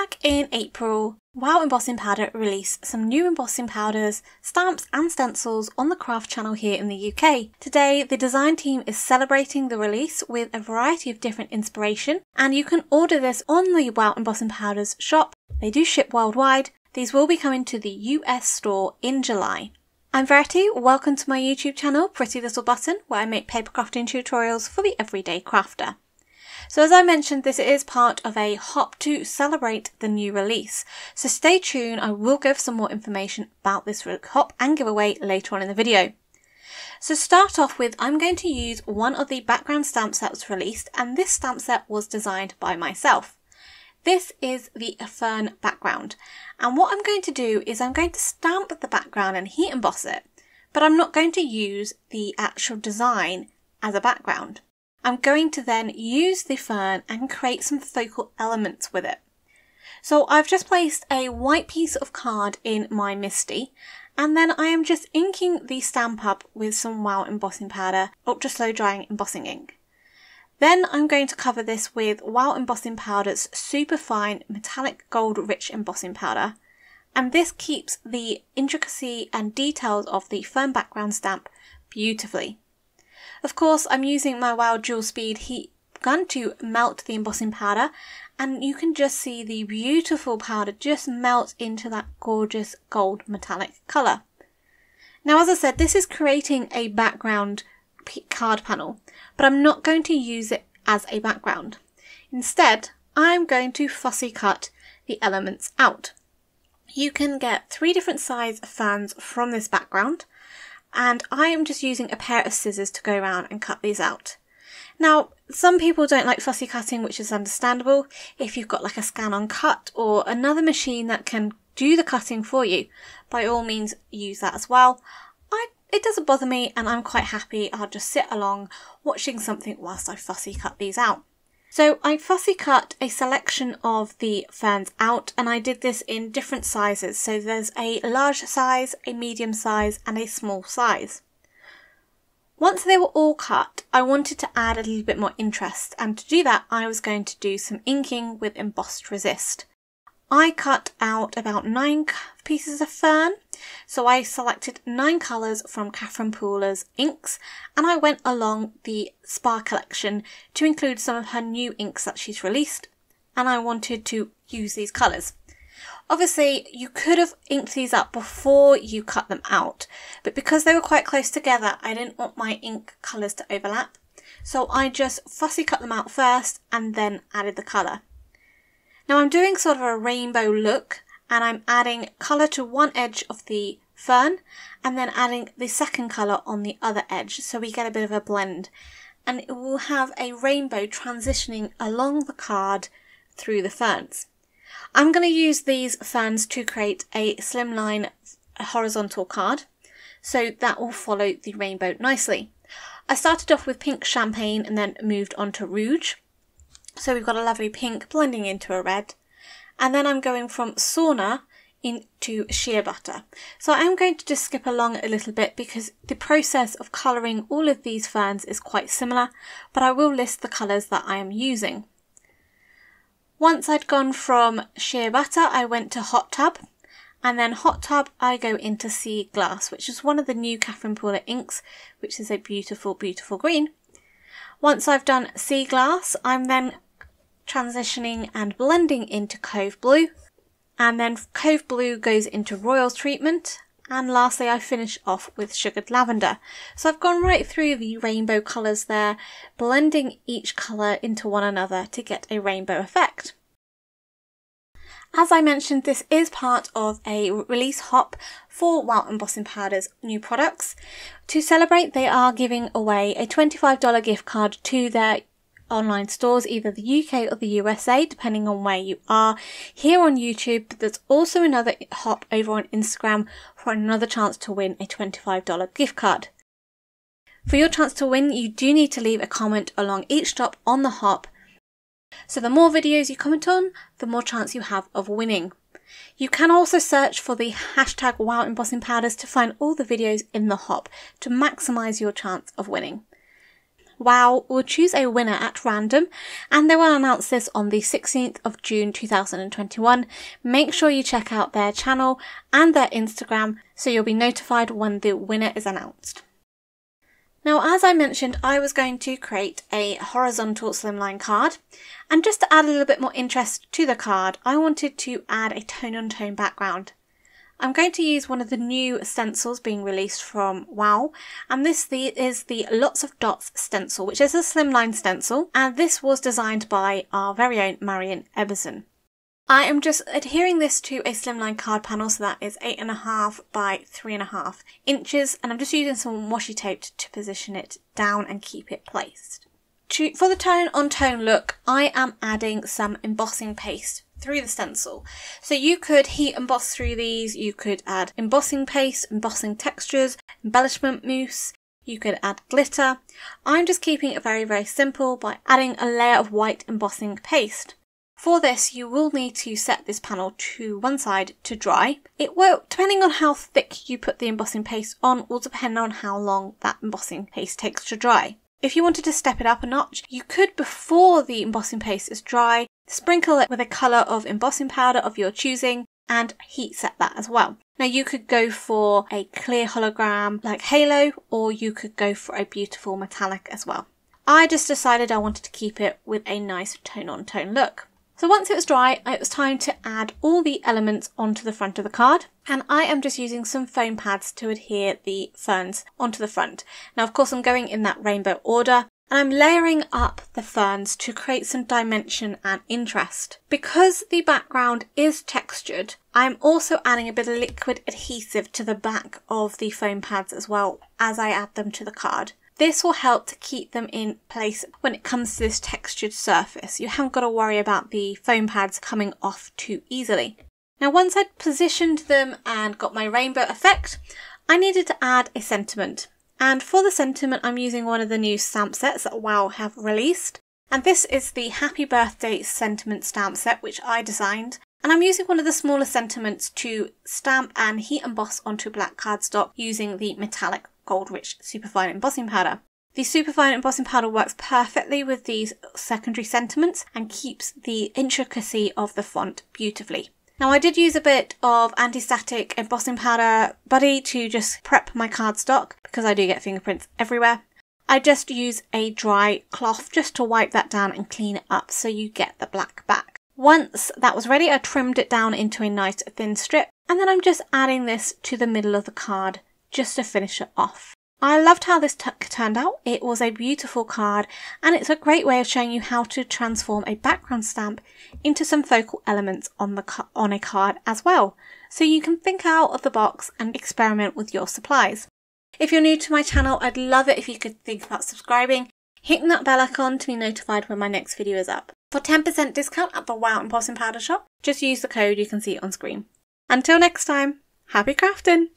Back in April, Wow Embossing Powder released some new embossing powders, stamps and stencils on the craft channel here in the UK. Today, the design team is celebrating the release with a variety of different inspiration, and you can order this on the Wow Embossing Powders shop. They do ship worldwide. These will be coming to the US store in July. I'm Verity, welcome to my YouTube channel, Pretty Little Button, where I make paper crafting tutorials for the everyday crafter. So as I mentioned, this is part of a hop to celebrate the new release. So stay tuned, I will give some more information about this hop and giveaway later on in the video. So to start off with, I'm going to use one of the background stamps that was released, and this stamp set was designed by myself. This is the Fern background, and what I'm going to do is I'm going to stamp the background and heat emboss it, but I'm not going to use the actual design as a background. I'm going to then use the fern and create some focal elements with it. So I've just placed a white piece of card in my MISTI, and then I am just inking the stamp up with some Wow embossing powder, ultra slow drying embossing ink. Then I'm going to cover this with Wow Embossing Powder's super fine metallic gold rich embossing powder, and this keeps the intricacy and details of the fern background stamp beautifully. Of course, I'm using my Wow Dual Speed heat gun to melt the embossing powder, and you can just see the beautiful powder just melt into that gorgeous gold metallic colour. Now, as I said, this is creating a background card panel, but I'm not going to use it as a background. Instead, I'm going to fussy cut the elements out. You can get 3 different size ferns from this background, and I am just using a pair of scissors to go around and cut these out. Now, some people don't like fussy cutting, which is understandable. If you've got like a Scan-On Cut or another machine that can do the cutting for you, by all means use that as well. It doesn't bother me, and I'm quite happy. I'll just sit along watching something whilst I fussy cut these out. So I fussy cut a selection of the ferns out, and I did this in different sizes. So there's a large size, a medium size and a small size. Once they were all cut, I wanted to add a little bit more interest, and to do that I was going to do some inking with embossed resist. I cut out about 9 pieces of fern, so I selected 9 colours from Catherine Pooler's inks, and I went along the Spa collection to include some of her new inks that she's released, and I wanted to use these colours. Obviously, you could have inked these up before you cut them out, but because they were quite close together, I didn't want my ink colours to overlap, so I just fussy cut them out first and then added the colour. Now I'm doing sort of a rainbow look, and I'm adding colour to one edge of the fern and then adding the second colour on the other edge, so we get a bit of a blend, and it will have a rainbow transitioning along the card through the ferns. I'm going to use these ferns to create a slimline horizontal card, so that will follow the rainbow nicely. I started off with pink champagne and then moved on to rouge. So we've got a lovely pink blending into a red, and then I'm going from sauna into sheer butter. So I'm going to just skip along a little bit because the process of colouring all of these ferns is quite similar, but I will list the colours that I am using. Once I'd gone from sheer butter, I went to hot tub, and then hot tub I go into sea glass, which is one of the new Catherine Pooler inks, which is a beautiful, beautiful green. Once I've done sea glass, I'm then transitioning and blending into Cove Blue, and then Cove Blue goes into Royal Treatment, and lastly I finish off with Sugared Lavender. So I've gone right through the rainbow colours there, blending each colour into one another to get a rainbow effect. As I mentioned, this is part of a release hop for Wow Embossing Powder's new products. To celebrate, they are giving away a $25 gift card to their online stores, either the UK or the USA, depending on where you are. Here on YouTube, but there's also another hop over on Instagram for another chance to win a $25 gift card. For your chance to win, you do need to leave a comment along each stop on the hop. So the more videos you comment on, the more chance you have of winning. You can also search for the hashtag Wow Embossing Powders to find all the videos in the hop to maximise your chance of winning. Wow will choose a winner at random, and they will announce this on the 16th of June 2021. Make sure you check out their channel and their Instagram so you'll be notified when the winner is announced. Now, as I mentioned, I was going to create a horizontal slimline card, and just to add a little bit more interest to the card, I wanted to add a tone-on-tone background. I'm going to use one of the new stencils being released from Wow, and this is the Lotsadots stencil, which is a slimline stencil, and this was designed by our very own Marion Emberson. I am just adhering this to a slimline card panel, so that is 8.5 by 3.5 inches, and I'm just using some washi tape to position it down and keep it placed. For the tone-on-tone look, I am adding some embossing paste through the stencil. So you could heat emboss through these, you could add embossing paste, embossing textures, embellishment mousse, you could add glitter. I'm just keeping it very, very simple by adding a layer of white embossing paste. For this, you will need to set this panel to one side to dry. It will, depending on how thick you put the embossing paste on, will depend on how long that embossing paste takes to dry. If you wanted to step it up a notch, you could, before the embossing paste is dry, sprinkle it with a colour of embossing powder of your choosing and heat set that as well. Now you could go for a clear hologram like halo, or you could go for a beautiful metallic as well. I just decided I wanted to keep it with a nice tone-on-tone look. So once it was dry, it was time to add all the elements onto the front of the card, and I am just using some foam pads to adhere the ferns onto the front. Now of course I'm going in that rainbow order, and I'm layering up the ferns to create some dimension and interest. Because the background is textured, I'm also adding a bit of liquid adhesive to the back of the foam pads as well as I add them to the card. This will help to keep them in place when it comes to this textured surface. You haven't got to worry about the foam pads coming off too easily. Now once I'd positioned them and got my rainbow effect, I needed to add a sentiment. And for the sentiment, I'm using one of the new stamp sets that Wow have released. And this is the Happy Birthday sentiment stamp set, which I designed. And I'm using one of the smaller sentiments to stamp and heat emboss onto black cardstock using the metallic Gold Rich Superfine Embossing Powder. The Superfine Embossing Powder works perfectly with these secondary sentiments and keeps the intricacy of the font beautifully. Now I did use a bit of anti-static embossing powder buddy to just prep my cardstock because I do get fingerprints everywhere. I just use a dry cloth just to wipe that down and clean it up so you get the black back. Once that was ready, I trimmed it down into a nice thin strip, and then I'm just adding this to the middle of the card just to finish it off. I loved how this turned out. It was a beautiful card, and it's a great way of showing you how to transform a background stamp into some focal elements on a card as well. So you can think out of the box and experiment with your supplies. If you're new to my channel, I'd love it if you could think about subscribing, hitting that bell icon to be notified when my next video is up. For 10% discount at the Wow Embossing Powder shop, just use the code you can see on screen. Until next time, happy crafting!